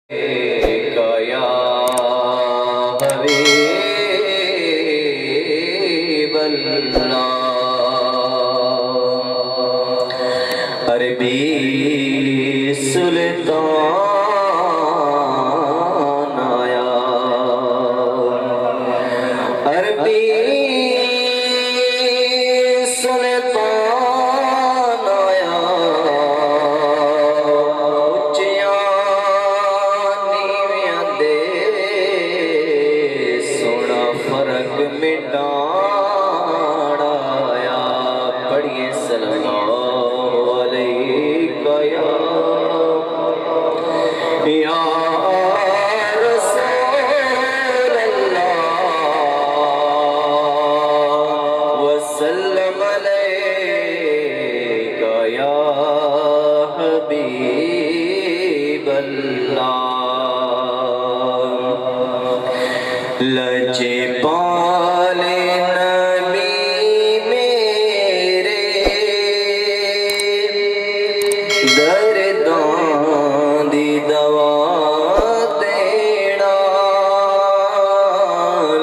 या हबीब अल्लाह अरबी सुल्तान आया अरबी सुल्तान आया उच्चियां नीवियां दे सोना फर्क मिटाण आया पढ़िए सल्लल्लाहु अलैहि या रसूल अल्लाह वसल्लम अलैका या हबीब अल्लाह लजे पाले नबी मेरे दर्दां दी दवा देना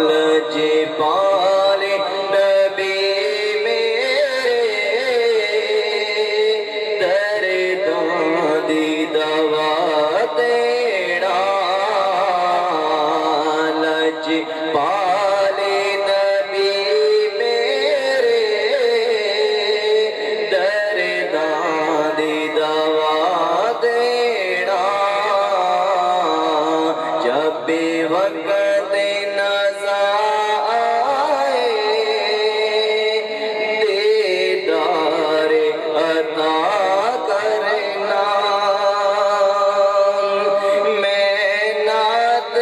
लजे पाले नबी मेरे दर्दां दी दवा देना लजे पाले नबी मेरे दर्दां दी दवा देना जब वक्त नज़ा आए दीदार अता करना मैं नात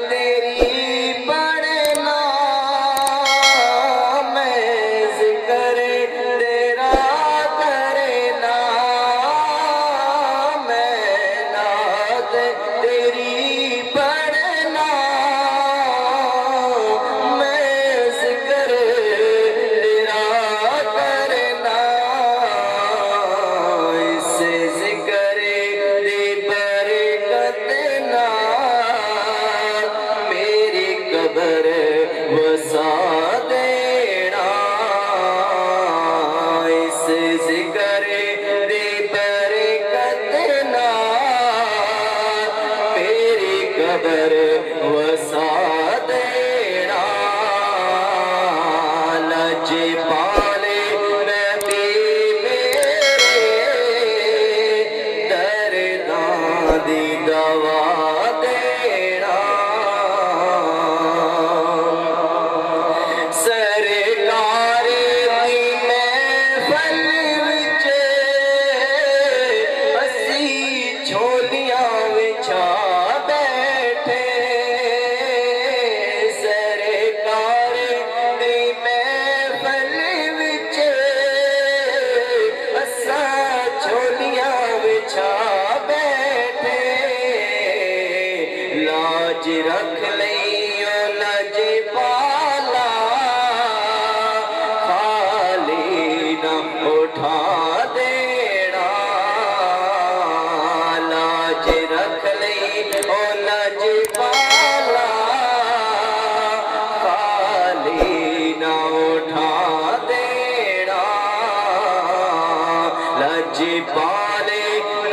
तेरी पढ़ना मैं ज़िक्र तेरा करना मैं नात तेरी पढ़ना मैं ज़िक्र तेरा करना इससे ज़िक्र दी बरकत ना मेरी कब्र वसा देना इस ज़िक्र दी बरकत ना मेरी कब्र वसा देना लजे पाले नबी मेरे दर्दां दी दवा देना सरकार दी महफल विच असी झोलियां विछा बैठे सरकार दी महफल विच असा झोलियां विछा बैठे लाज रख लियो लाज पाला खाली ना उठा देना लाज रख लियो लाज पाला खाली ना उठा देना लज पाले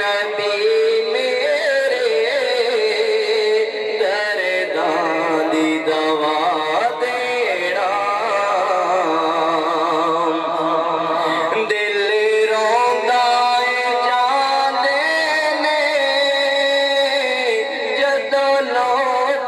नबी मेरे दर्दां दी दवा देना दिल रोंदा ए जांदे ने जदों लौट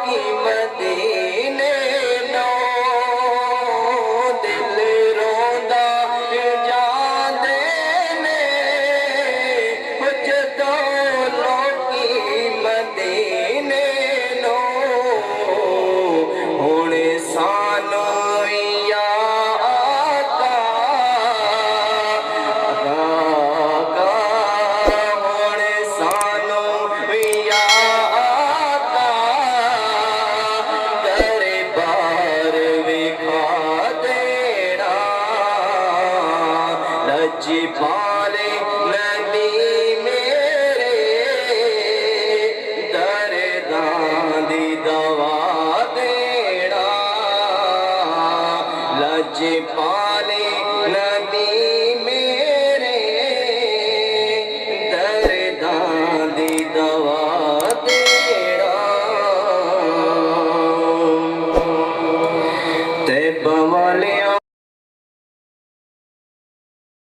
آج پالے